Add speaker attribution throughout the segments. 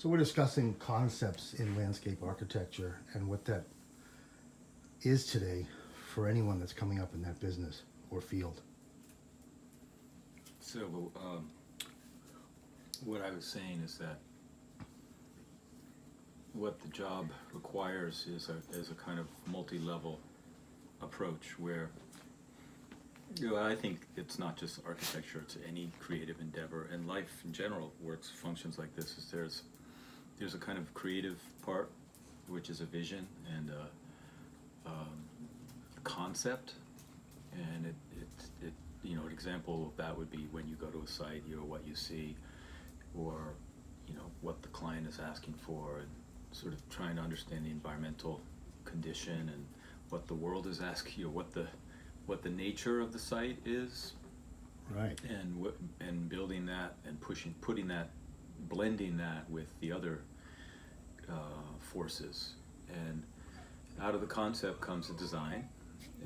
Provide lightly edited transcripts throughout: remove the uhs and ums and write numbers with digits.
Speaker 1: So we're discussing concepts in landscape architecture and what that is today for anyone that's coming up in that business or field.
Speaker 2: So, what I was saying is that what the job requires is a kind of multi-level approach where, I think it's not just architecture, it's any creative endeavor, and life in general functions like this. Is there's a kind of creative part, which is a vision and a concept, and it an example of that would be when you go to a site, what you see, or what the client is asking for, and sort of trying to understand the environmental condition and what the world is asking, what the nature of the site is,
Speaker 1: right?
Speaker 2: And building that and putting that, blending that with the other forces, and out of the concept comes the design,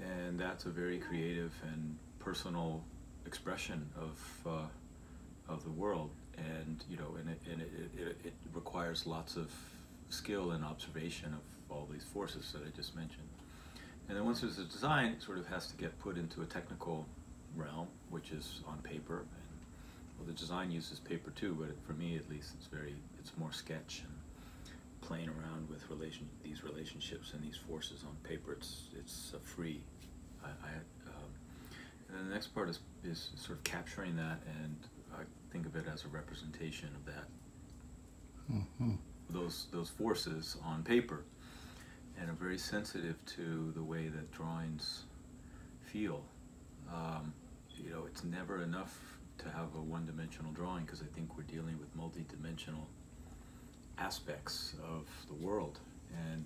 Speaker 2: and that's a very creative and personal expression of the world, and it requires lots of skill and observation of all these forces that I just mentioned. And then once there's a design, it sort of has to get put into a technical realm, which is on paper. And well, the design uses paper too, but for me at least, it's more sketch and playing around with these relationships and these forces on paper. It's a free. And then the next part is sort of capturing that, and I think of it as a representation of that.
Speaker 1: Mm-hmm.
Speaker 2: Those forces on paper, and I'm very sensitive to the way that drawings feel. It's never enough to have a one-dimensional drawing, because I think we're dealing with multi-dimensional aspects of the world, and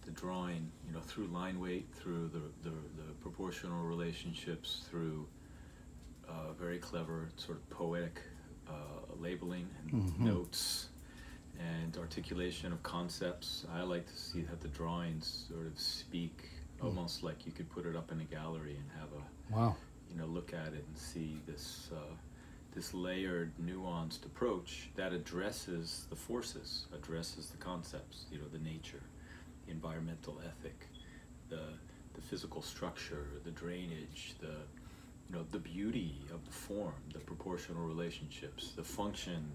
Speaker 2: the drawing, through line weight, through the proportional relationships, through very clever sort of poetic labeling and notes and articulation of concepts. I like to see that the drawings sort of speak almost like you could put it up in a gallery and have look at it and see this layered, nuanced approach that addresses the forces, addresses the concepts, the nature, the environmental ethic, the physical structure, the drainage, the beauty of the form, the proportional relationships, the function,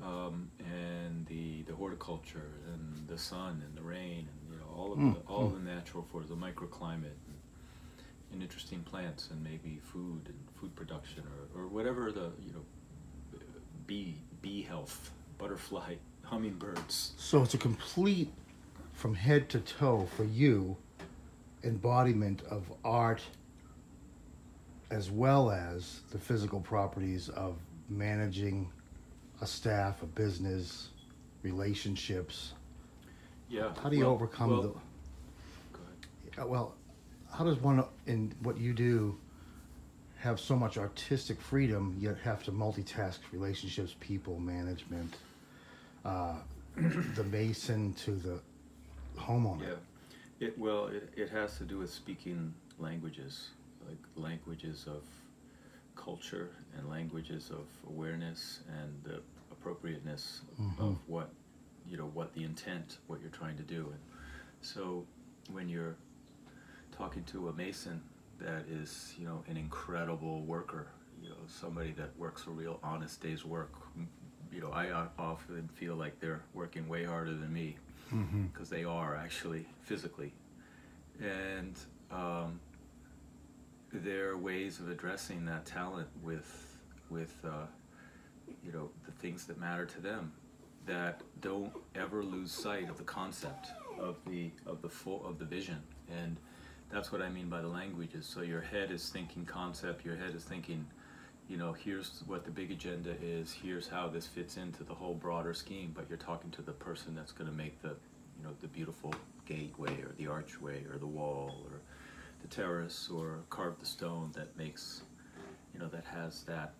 Speaker 2: and the horticulture and the sun and the rain, and all the natural forces, the microclimate, and interesting plants, and maybe food production, or whatever, the bee health, butterfly, hummingbirds.
Speaker 1: So it's a complete, from head to toe for you, embodiment of art, as well as the physical properties of managing a staff, a business, relationships.
Speaker 2: Yeah.
Speaker 1: How do you overcome
Speaker 2: Go ahead.
Speaker 1: Well, how does one, in what you do, have so much artistic freedom, yet have to multitask relationships, people, management, the mason to the homeowner?
Speaker 2: Yeah. It has to do with speaking languages, like languages of culture and languages of awareness and the appropriateness of what the intent, what you're trying to do. And so when you're talking to a mason that is, an incredible worker, somebody that works a real honest day's work, I often feel like they're working way harder than me, because they are actually physically. And there are ways of addressing that talent with the things that matter to them, that don't ever lose sight of the concept of the vision. And that's what I mean by the languages. So your head is thinking concept, your head is thinking, here's what the big agenda is, here's how this fits into the whole broader scheme, but you're talking to the person that's going to make the beautiful gateway or the archway or the wall or the terrace, or carve the stone that makes, that has that.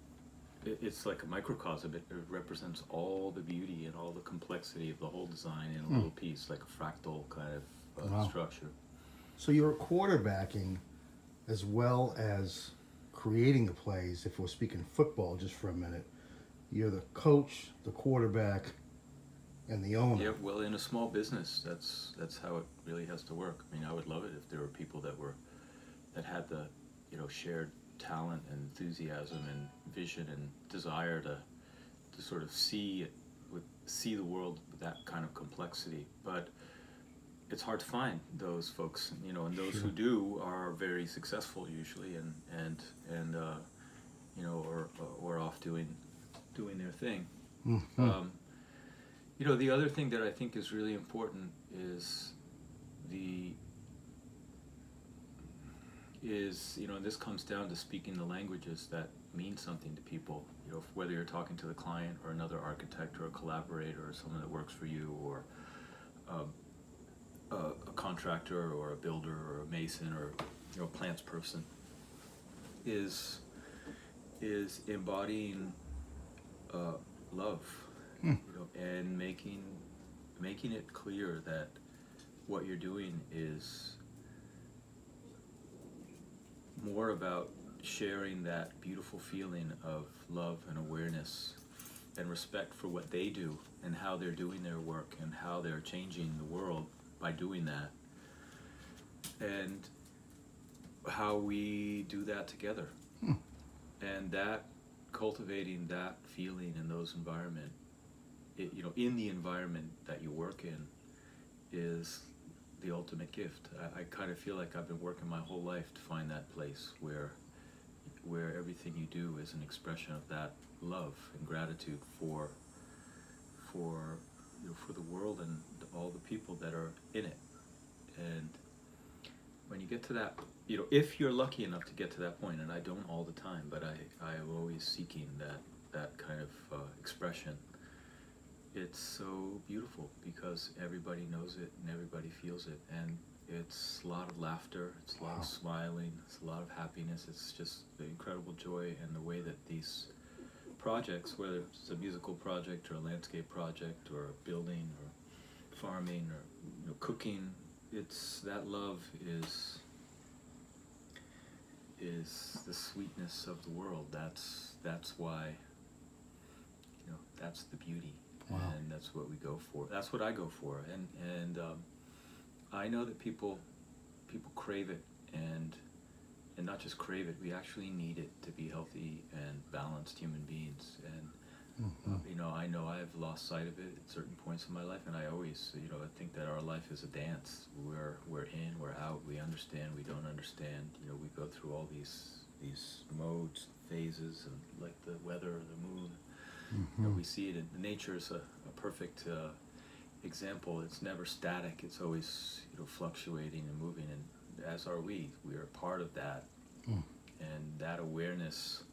Speaker 2: It's like a microcosm. It represents all the beauty and all the complexity of the whole design in a little piece, like a fractal kind of structure.
Speaker 1: So you're quarterbacking as well as creating the plays. If we're speaking football just for a minute, you're the coach, the quarterback, and the owner.
Speaker 2: Yeah, well, in a small business, that's how it really has to work. I mean, I would love it if there were people that had the, shared talent and enthusiasm and vision and desire to sort of see the world with that kind of complexity. But it's hard to find those folks, and those who do are very successful usually, and or off doing their thing.
Speaker 1: Mm-hmm.
Speaker 2: The other thing that I think is really important is and this comes down to speaking the languages that mean something to people. Whether you're talking to the client or another architect or a collaborator or someone that works for you, or a contractor or a builder or a mason or a plants person, is embodying love, and making it clear that what you're doing is more about sharing that beautiful feeling of love and awareness and respect for what they do and how they're doing their work and how they're changing the world by doing that, and how we do that together. And that, cultivating that feeling in those environment, in the environment that you work in, is the ultimate gift. I kind of feel like I've been working my whole life to find that place where everything you do is an expression of that love and gratitude for the world and all the people that are in it. And when you get to that, if you're lucky enough to get to that point, and I don't all the time, but I am always seeking that kind of expression. It's so beautiful because everybody knows it and everybody feels it, and it's a lot of laughter, it's a lot of smiling, it's a lot of happiness. It's just the incredible joy and the way that these projects, whether it's a musical project or a landscape project or a building or farming or cooking, it's that love is the sweetness of the world. That's why that's the beauty. Wow. And that's what we go for. That's what I go for. And I know that people crave it, and not just crave it. We actually need it to be healthy and balanced human beings. And I know I've lost sight of it at certain points in my life, and I always I think that our life is a dance. We're in, we're out. We understand, we don't understand. We go through all these modes, phases, and like the weather or the moon. We see it in nature is a perfect example. It's never static. It's always fluctuating and moving, and as are we. We are part of that, and that awareness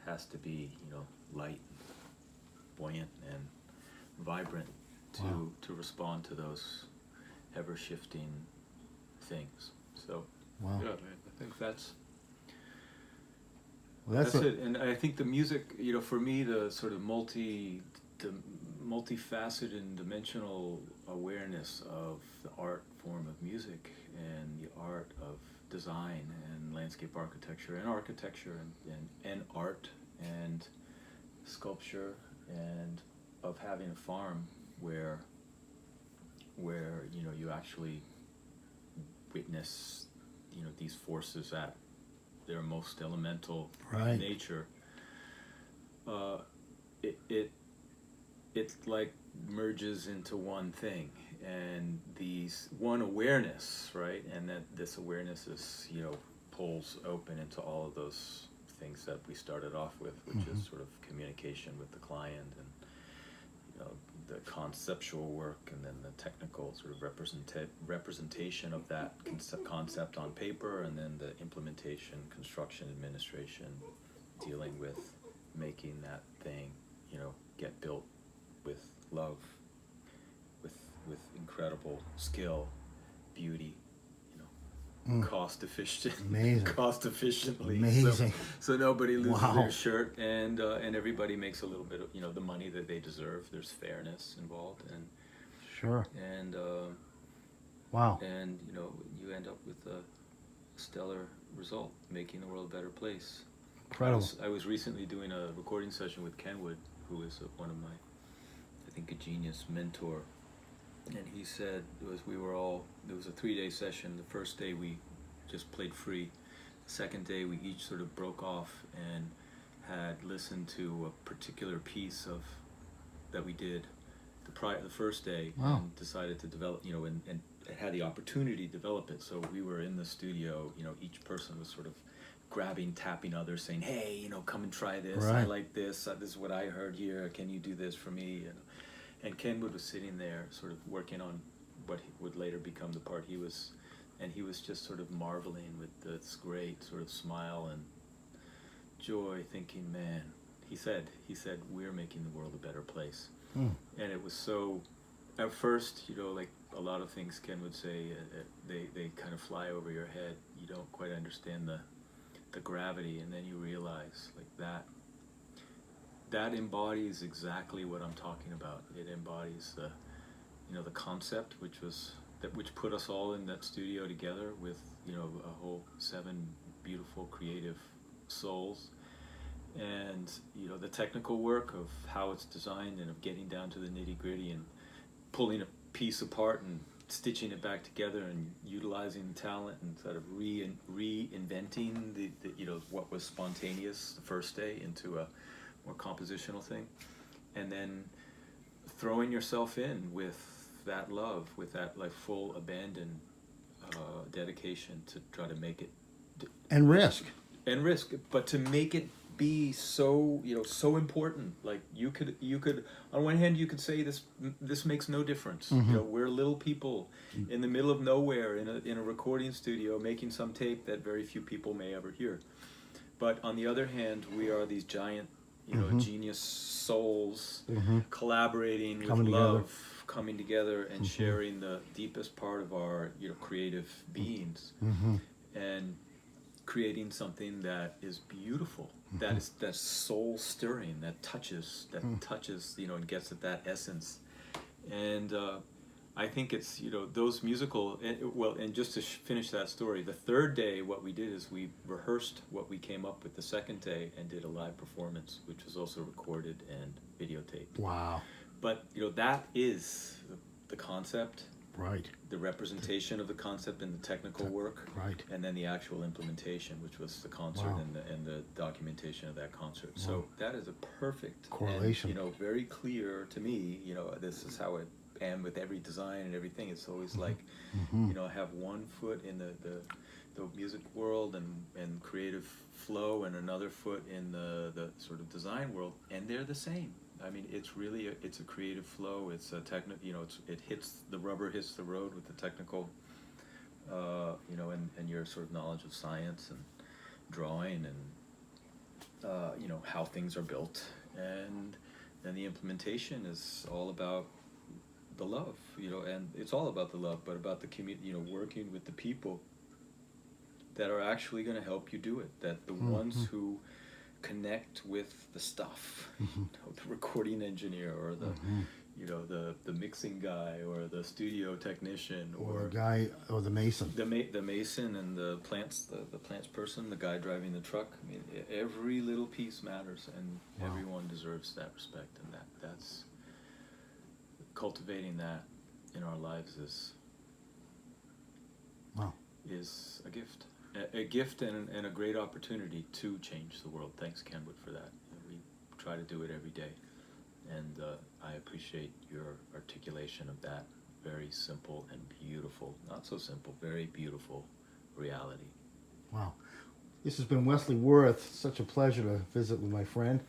Speaker 2: has to be light, buoyant, and vibrant to respond to those ever shifting things. So yeah, I think that's. Well, that's it. And I think the music, for me, the sort of multifaceted and dimensional awareness of the art form of music and the art of design and landscape architecture and art and sculpture, and of having a farm where you actually witness these forces at their most elemental nature. It like merges into one thing, and these one awareness, right? And that this awareness is pulls open into all of those things that we started off with, which is sort of communication with the client, and the conceptual work, and then the technical sort of representation of that concept on paper, and then the implementation, construction, administration, dealing with making that thing get built with love, with incredible skill, beauty, cost efficiently.
Speaker 1: Amazing.
Speaker 2: So nobody loses their shirt, and everybody makes a little bit of the money that they deserve. There's fairness involved, and
Speaker 1: sure.
Speaker 2: And and you end up with a stellar result, making the world a better place.
Speaker 1: Incredible.
Speaker 2: I was recently doing a recording session with Kenwood, who is one of my think a genius mentor, and he said it was a 3-day session. The first day we just played free. The second day we each sort of broke off and had listened to a particular piece of that we did the first day.
Speaker 1: Wow.
Speaker 2: And decided to develop, and had the opportunity to develop it. So we were in the studio, each person was sort of tapping others, saying, hey, come and try this.
Speaker 1: Right.
Speaker 2: I like this. This is what I heard here. Can you do this for me? And Kenwood was sitting there sort of working on what would later become the part he was just sort of marveling with this great sort of smile and joy, thinking, man, he said, we're making the world a better place. And it was so, at first, like a lot of things Ken would say, they kind of fly over your head. You don't quite understand the gravity, and then you realize like that embodies exactly what I'm talking about. It embodies the concept, which put us all in that studio together with a whole 7 beautiful creative souls, and the technical work of how it's designed and of getting down to the nitty-gritty and pulling a piece apart and stitching it back together and utilizing the talent and sort of reinventing the what was spontaneous the first day into a more compositional thing, and then throwing yourself in with that love, with that like full abandon, dedication to try to make it
Speaker 1: And risk.
Speaker 2: but to make it be so so important. Like you could on one hand you could say this makes no difference. We're little people in the middle of nowhere in a recording studio making some tape that very few people may ever hear. But on the other hand, we are these giant genius souls collaborating with love, coming together and sharing the deepest part of our creative beings, and creating something that is beautiful, that's soul stirring, that touches and gets at that essence. And I think it's those musical and just to finish that story, the third day what we did is we rehearsed what we came up with the second day and did a live performance, which was also recorded and videotaped.
Speaker 1: Wow.
Speaker 2: But that is the concept,
Speaker 1: right?
Speaker 2: The representation of the concept and the technical work,
Speaker 1: right?
Speaker 2: And then the actual implementation, which was the concert. Wow. and the documentation of that concert. Wow. So that is a perfect
Speaker 1: correlation.
Speaker 2: And, very clear to me. This is how it. And with every design and everything, it's always like, have one foot in the music world and creative flow, and another foot in the sort of design world, and they're the same. I mean, it's really it's a creative flow. It's a the rubber hits the road with the technical, and your sort of knowledge of science and drawing and how things are built, and then the implementation is all about the love, and it's all about the love, but about the community, working with the people that are actually going to help you do it, that the ones who connect with the stuff, the recording engineer or the mixing guy or the studio technician
Speaker 1: or the guy or the mason,
Speaker 2: the mason and the plants person, the guy driving the truck. I mean, every little piece matters, and everyone deserves that respect, and that's cultivating that in our lives is a gift and a great opportunity to change the world. Thanks, Kenwood, for that. We try to do it every day, and I appreciate your articulation of that very simple and beautiful, not so simple, very beautiful reality.
Speaker 1: Wow. This has been Wesley Wirth. Such a pleasure to visit with my friend.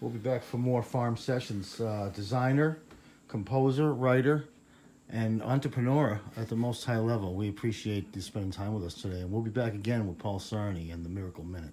Speaker 1: We'll be back for more farm sessions. Designer, composer, writer, and entrepreneur at the most high level. We appreciate you spending time with us today, and we'll be back again with Paul Sarni and the Miracle Minute.